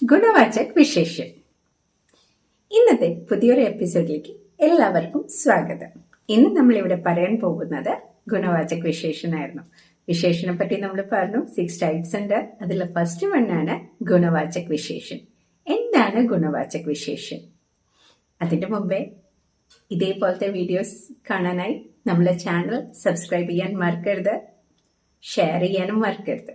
ഗുണവാചക് വിശേഷൻ. ഇന്നത്തെ പുതിയൊരു എപ്പിസോഡിലേക്ക് എല്ലാവർക്കും സ്വാഗതം. ഇന്ന് നമ്മൾ ഇവിടെ പറയാൻ പോകുന്നത് ഗുണവാചക് വിശേഷനായിരുന്നു. വിശേഷനെ പറ്റി നമ്മൾ പറഞ്ഞു 6 ടൈപ്സ് ഉണ്ട്. അതിൽ ഫസ്റ്റ് വണ്ണാണ് ഗുണവാചക് വിശേഷൻ. എന്താണ് ഗുണവാചക് വിശേഷൻ? അതിന്റെ മുമ്പേ ഇതേപോലത്തെ വീഡിയോസ് കാണാനായി നമ്മളെ ചാനൽ സബ്സ്ക്രൈബ് ചെയ്യാൻ മറക്കരുത്, ഷെയർ ചെയ്യാനും മറക്കരുത്.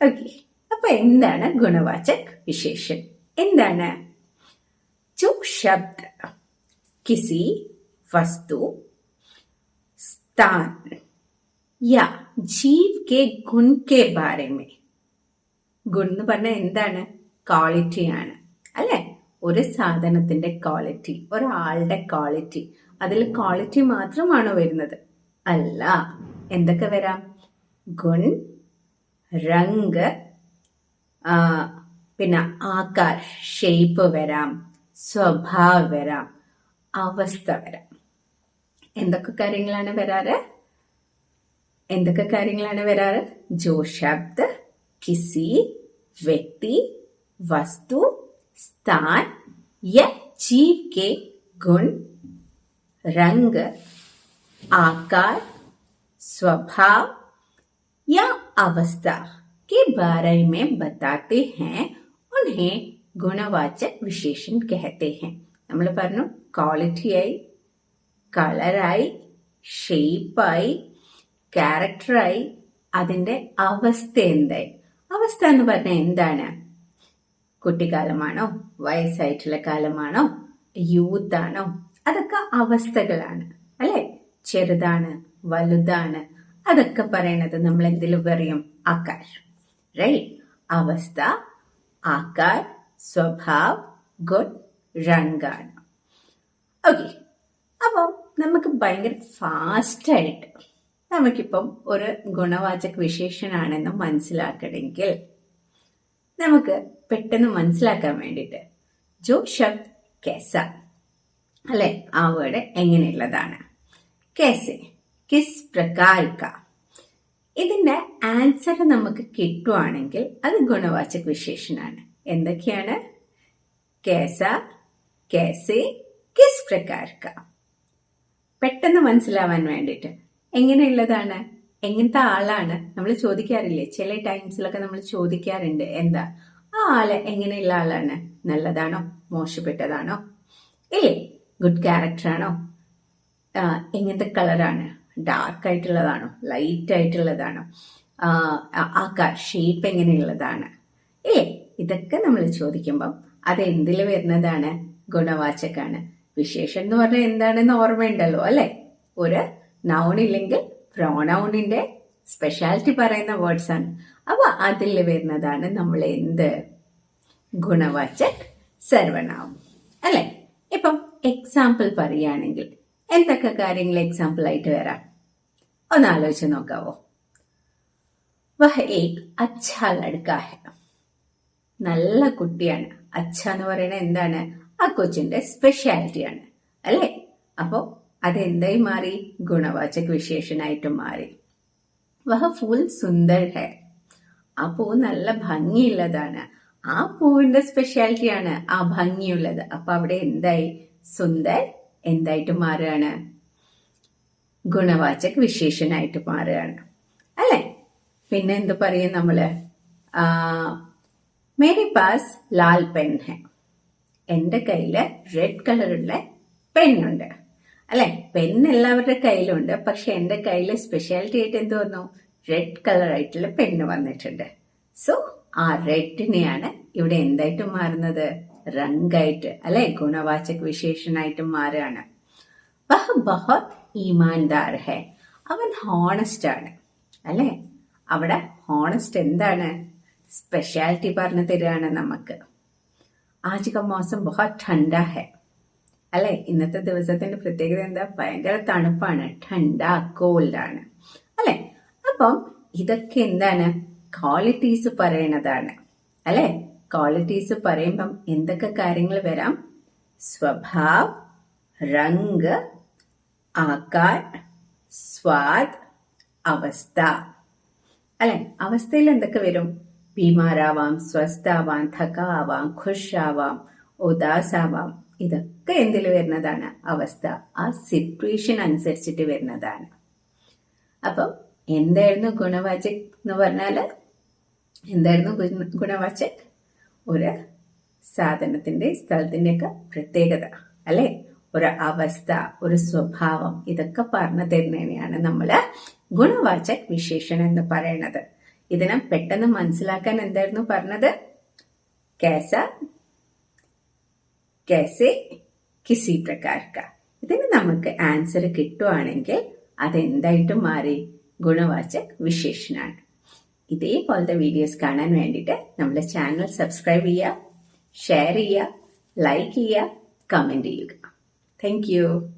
ഓക്കെ, അപ്പൊ എന്താണ് ഗുണവാചക് വിശേഷൻ? എന്താണ്? जो शब्द किसी वस्तु, स्थान या जीव के गुण के बारे में, ഗുൺ എന്ന് പറഞ്ഞാൽ എന്താണ്? ക്വാളിറ്റി ആണ് അല്ലെ? ഒരു സാധനത്തിന്റെ ക്വാളിറ്റി, ഒരാളുടെ ക്വാളിറ്റി, അതിൽ ക്വാളിറ്റി മാത്രമാണോ വരുന്നത്? അല്ല. എന്തൊക്കെ വരാം? ഗുൺ, രംഗ്, പിന്നെ ആകാർ, ഷേപ്പ് വരാം, സ്വഭാവ് വരാം, അവസ്ഥ വരാം. എന്തൊക്കെ കാര്യങ്ങളാണ് വരാറ്? ജോ ശബ്ദ് കിസി വ്യക്തി, വസ്തു, സ്ഥാൻ യ ജീവ് के गुण, रंग, आकार, स्वभाव या अवस्था के बारे में बताते हैं, उन्हें ഗുണവാചക് വിശേഷൻ कहते हैं. നമ്മൾ പറഞ്ഞു ക്വാളിറ്റിയായി, കളറായി, ഷേപ്പായി, ക്യാരക്ടറായി, അതിന്റെ അവസ്ഥ എന്തായി? അവസ്ഥ എന്ന് പറഞ്ഞാൽ എന്താണ്? കുട്ടിക്കാലമാണോ, വയസ്സായിട്ടുള്ള കാലമാണോ, യൂത്ത് ആണോ? അതൊക്കെ അവസ്ഥകളാണ് അല്ലെ? ചെറുതാണ്, വലുതാണ്, അതൊക്കെ പറയണത് നമ്മൾ എന്തിൽ പറയും? ആകാർ. റൈറ്റ്? അവസ്ഥ, ആകാർ, സ്വഭാവ്, ഗുൺ, രംഗാണ്. ഓക്കെ, അപ്പോൾ നമുക്ക് ഭയങ്കര ഫാസ്റ്റായിട്ട് നമുക്കിപ്പം ഒരു ഗുണവാചക് വിശേഷനാണെന്ന് മനസ്സിലാക്കണമെങ്കിൽ നമുക്ക് പെട്ടെന്ന് മനസ്സിലാക്കാൻ വേണ്ടിയിട്ട് ജോ ശബ്ദ് കേസ അല്ലെ, ആ വേർഡ് എങ്ങനെയുള്ളതാണ്? കേസെ, കിസ് പ്രകാർ കാ, ഇതിന്റെ ആൻസർ നമുക്ക് കിട്ടുവാണെങ്കിൽ അത് ഗുണവാചക് വിശേഷനാണ്. എന്തൊക്കെയാണ്? കേസ, കേസെ, കിസ് പ്രകാർ കാ. പെട്ടെന്ന് മനസ്സിലാവാൻ വേണ്ടിയിട്ട് എങ്ങനെയുള്ളതാണ്, എങ്ങനത്തെ ആളാണ് നമ്മൾ ചോദിക്കാറില്ലേ? ചില ടൈംസിലൊക്കെ നമ്മൾ ചോദിക്കാറുണ്ട്, എന്താ ആ ആള് എങ്ങനെയുള്ള ആളാണ്? നല്ലതാണോ, മോശപ്പെട്ടതാണോ, ഇല്ലേ? ഗുഡ് ക്യാരക്ടർ ആണോ, എങ്ങനത്തെ കളറാണ്? ഡാർക്ക് ആയിട്ടുള്ളതാണോ, ലൈറ്റ് ആയിട്ടുള്ളതാണോ, ആകാർ, ഷേപ്പ് എങ്ങനെയുള്ളതാണ്, ഇല്ലേ? ഇതൊക്കെ നമ്മൾ ചോദിക്കുമ്പം അത് എന്തിൽ വരുന്നതാണ്? ഗുണവാചകാണ്. വിശേഷം എന്ന് പറഞ്ഞാൽ എന്താണെന്ന് ഓർമ്മയുണ്ടല്ലോ അല്ലെ? ഒരു നൗൺ ഇല്ലെങ്കിൽ പ്രോനൗണിന്റെ സ്പെഷ്യാലിറ്റി പറയുന്ന വേർഡ്സ് ആണ്. അപ്പൊ അതിൽ വരുന്നതാണ് നമ്മൾ എന്ത്? ഗുണവാചക് സർവനാമം അല്ലെ? ഇപ്പം എക്സാമ്പിൾ പറയുകയാണെങ്കിൽ എന്തൊക്കെ കാര്യങ്ങൾ എക്സാമ്പിൾ ആയിട്ട് വരാം? ഒന്ന് ആലോചിച്ച് നോക്കാവോ? വഹ് ഏക് അച്ഛാ ലഡ്കാ ഹെ, നല്ല കുട്ടിയാണ്. അച്ഛ എന്ന് പറയുന്നത് എന്താണ്? ആ കൊച്ചിന്റെ സ്പെഷ്യാലിറ്റിയാണ് അല്ലെ? അപ്പോ അതെന്തായി മാറി? ഗുണവാചക് വിശേഷനായിട്ട് മാറി. വഹ ഫൂൽ സുന്ദർ ഹെ, ആ പൂവ് നല്ല ഭംഗിയുള്ളതാണ്. ആ പൂവിന്റെ സ്പെഷ്യാലിറ്റിയാണ് ആ ഭംഗിയുള്ളത്. അപ്പൊ അവിടെ എന്തായി? സുന്ദർ എന്തായിട്ട് മാറുകയാണ്? ഗുണവാചക് വിശേഷനായിട്ട് മാറുകയാണ് അല്ലെ? പിന്നെ എന്ത് പറയും നമ്മള്? മേരെ പാസ് ലാൽ പെൻ ഹെ, എന്റെ കയ്യില് റെഡ് കളറുള്ള പെണ്ണുണ്ട് അല്ലെ? പെൻ എല്ലാവരുടെ കയ്യിലുണ്ട്, പക്ഷെ എന്റെ കയ്യില് സ്പെഷ്യാലിറ്റി ആയിട്ട് എന്ത് വന്നു? റെഡ് കളർ ആയിട്ടുള്ള പെണ്ണ് വന്നിട്ടുണ്ട്. സോ ആ റെഡിനെയാണ് ഇവിടെ എന്തായിട്ട് മാറുന്നത്? റംഗായിട്ട് അല്ലെ? ഗുണവാചക് വിശേഷനായിട്ട് മാറുകയാണ്. വഹ് ബഹുത് ഈമാൻദാർ ഹെ, അവൻ ഹോണസ്റ്റ് ആണ് അല്ലെ? അവിടെ ഹോണസ്റ്റ് എന്താണ്? സ്പെഷ്യാലിറ്റി പറഞ്ഞു തരികയാണ് നമുക്ക്. ആജ് കാ മൗസം ബഹുത് ഠണ്ഡ ഹെ അല്ലെ? ഇന്നത്തെ ദിവസത്തിന്റെ പ്രത്യേകത എന്താ? ഭയങ്കര തണുപ്പാണ്, ഠണ്ഡ, കോൾഡ് ആണ് അല്ലെ? അപ്പം ഇതൊക്കെ എന്താണ്? ക്വാളിറ്റീസ് പറയണതാണ് അല്ലെ? ക്വാളിറ്റീസ് പറയുമ്പം എന്തൊക്കെ കാര്യങ്ങൾ വരാം? സ്വഭാവ്, രംഗ്, ആകാർ, സ്വാദ്, അവസ്ഥ അല്ലെ? അവസ്ഥയിൽ എന്തൊക്കെ വരും? ബീമാരാവാം, സ്വസ്ഥാവാം, ഥകാവാം, ഖുഷാവാം, ഉദാസാവാം. ഇതൊക്കെ എന്തിൽ വരുന്നതാണ്? അവസ്ഥ. ആ സിറ്റുവേഷൻ അനുസരിച്ചിട്ട് വരുന്നതാണ്. അപ്പം എന്തായിരുന്നു ഗുണവാചക് എന്ന് പറഞ്ഞാല്? എന്തായിരുന്നു ഗുണവാചക്? ഒരു സാധനത്തിന്റെ സ്ഥലത്തിന്റെ ഒക്കെ പ്രത്യേകത, അല്ലെ? ഒരു അവസ്ഥ, ഒരു സ്വഭാവം, ഇതൊക്കെ പറഞ്ഞു തരുന്നതിനെയാണ് നമ്മള് ഗുണവാചക് വിശേഷണം എന്ന് പറയുന്നത്. ഇതിനെ പെട്ടെന്ന് മനസ്സിലാക്കാൻ എന്തായിരുന്നു പറഞ്ഞത്? कैसा, कैसे, किसी प्रकार का. ഇതിന് നമുക്ക് ആൻസർ കിട്ടുവാണെങ്കിൽ അതെന്തായിട്ടും മാറി? ഗുണവാചക് വിശേഷണാണ്. ഇതേപോലത്തെ വീഡിയോസ് കാണാൻ വേണ്ടിയിട്ട് നമ്മുടെ ചാനൽ സബ്സ്ക്രൈബ് ചെയ്യുക, ഷെയർ ചെയ്യുക, ലൈക്ക് ചെയ്യുക, കമന്റ് ചെയ്യുക. Thank you.